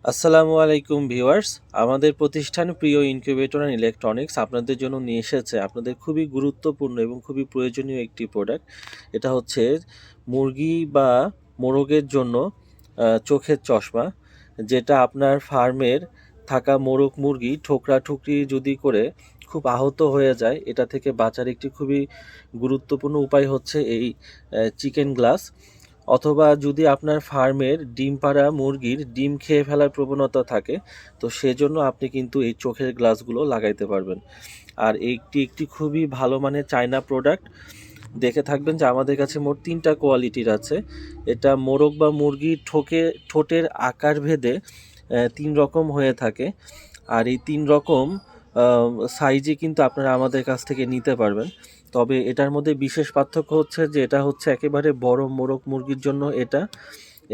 আসসালামু আলাইকুম ভিউয়ার্স। আমাদের প্রতিষ্ঠান প্রিয় ইনকিউবেটর অ্যান্ড ইলেকট্রনিক্স আপনাদের জন্য নিয়ে এসেছে আপনাদের খুবই গুরুত্বপূর্ণ এবং খুবই প্রয়োজনীয় একটি প্রোডাক্ট। এটা হচ্ছে মুরগি বা মোরগের জন্য চোখের চশমা, যেটা আপনার ফার্মের থাকা মোরগ মুরগি ঠোকরাঠুকরি যদি করে খুব আহত হয়ে যায়, এটা থেকে বাঁচার একটি খুবই গুরুত্বপূর্ণ উপায় হচ্ছে এই চিকেন গ্লাস। অথবা যদি আপনার ফার্মের ডিম পাড়া মুরগির ডিম খেয়ে ফেলার প্রবণতা থাকে, তো সেজন্য আপনি কিন্তু এই চোখের গ্লাসগুলো লাগাইতে পারবেন। আর একটি একটি খুবই ভালো মানের চায়না প্রোডাক্ট। দেখে থাকবেন যে আমাদের কাছে মোট 3টা কোয়ালিটির আছে। এটা মোরগ বা মুরগির ঠোঁটের আকার ভেদে 3 রকম হয়ে থাকে। আর এই 3 রকম সাইজে কিন্তু আপনারা আমাদের কাছ থেকে নিতে পারবেন। তবে এটার মধ্যে বিশেষ পার্থক্য হচ্ছে যে এটা হচ্ছে একেবারে বড় মোরগ মুরগির জন্য এটা,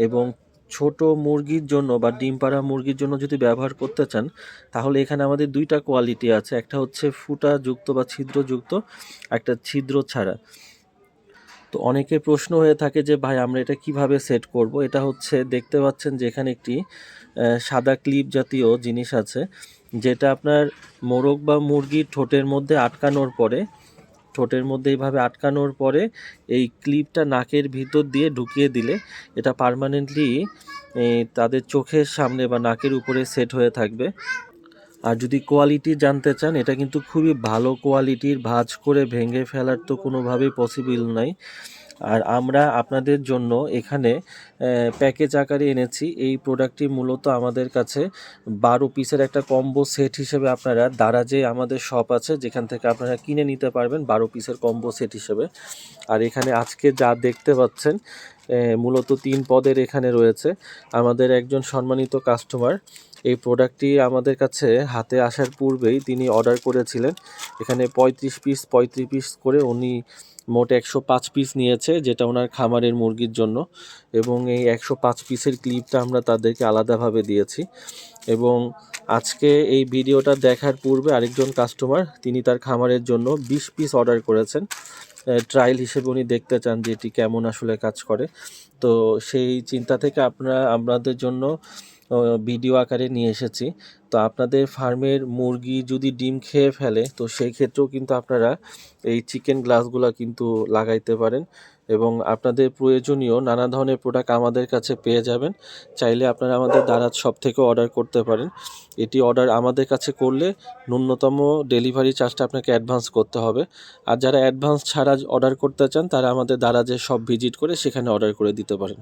এবং ছোট মুরগির জন্য বা ডিম পাড়া মুরগির জন্য যদি ব্যবহার করতে চান, তাহলে এখানে আমাদের 2টা কোয়ালিটি আছে। একটা হচ্ছে ফুটাযুক্ত বা ছিদ্রযুক্ত, একটা ছিদ্র ছাড়া। তো অনেকের প্রশ্ন হয়ে থাকে যে ভাই আমরা এটা কিভাবে সেট করব। এটা হচ্ছে দেখতে পাচ্ছেন যে এখানে একটি সাদা ক্লিপ জাতীয় জিনিস আছে, যেটা আপনার মোরগ বা মুরগির ঠোঁটের মধ্যে এইভাবে আটকানোর পরে এই ক্লিপটা নাকের ভিতর দিয়ে ঢুকিয়ে দিলে এটা পার্মানেন্টলি তাদের চোখের সামনে বা নাকের উপরে সেট হয়ে থাকবে। আর যদি কোয়ালিটি জানতে চান, এটা কিন্তু খুবই ভালো কোয়ালিটির, ভাঁজ করে ভেঙে ফেলার তো কোনোভাবেই পসিবল নাই। আর আমরা আপনাদের জন্য এখানে প্যাকেজ আকারে এনেছি। এই প্রোডাক্টটি মূলত আমাদের কাছে 12 পিসের একটা কম্বো সেট হিসেবে আপনারা দারাজে আমাদের শপ আছে, যেখান থেকে আপনারা কিনে নিতে পারবেন 12 পিসের কম্বো সেট হিসেবে। আর এখানে আজকে যা দেখতে পাচ্ছেন মূলত 3 পদের এখানে রয়েছে। আমাদের একজন সম্মানিত কাস্টমার এই প্রোডাক্টটি আমাদের কাছে হাতে আসার পূর্বেই তিনি অর্ডার করেছিলেন। এখানে 35 পিস করে উনি মোট 105 পিস নিয়েছে, যেটা ওনার খামারের মুরগির জন্য। এবং এই 105 পিসের ক্লিপটা আমরা তাদেরকে আলাদাভাবে দিয়েছি। এবং আজকে এই ভিডিওটা দেখার পূর্বে আরেকজন কাস্টমার তিনি তার খামারের জন্য 20 পিস অর্ডার করেছেন। ট্রায়াল হিসেবে উনি দেখতে চান যে এটি কেমন আসলে কাজ করে। তো সেই চিন্তা থেকে আপনাদের জন্য ভিডিও আকারে নিয়ে এসেছি। তো আপনাদের ফার্মের মুরগি যদি ডিম খেয়ে ফেলে, তো সেই ক্ষেত্রেও কিন্তু আপনারা এই চিকেন গ্লাসগুলো কিন্তু লাগাইতে পারেন, এবং আপনাদের প্রয়োজনীয় নানা ধরনের প্রোডাক্ট আমাদের কাছে পেয়ে যাবেন। চাইলে আপনারা আমাদের দারাজ শপ থেকেও অর্ডার করতে পারেন। এটি অর্ডার আমাদের কাছে করলে ন্যূনতম ডেলিভারি চার্জটা আপনাকে অ্যাডভান্স করতে হবে। আর যারা অ্যাডভান্স ছাড়া অর্ডার করতে চান, তারা আমাদের দারাজের শপ ভিজিট করে সেখানে অর্ডার করে দিতে পারেন।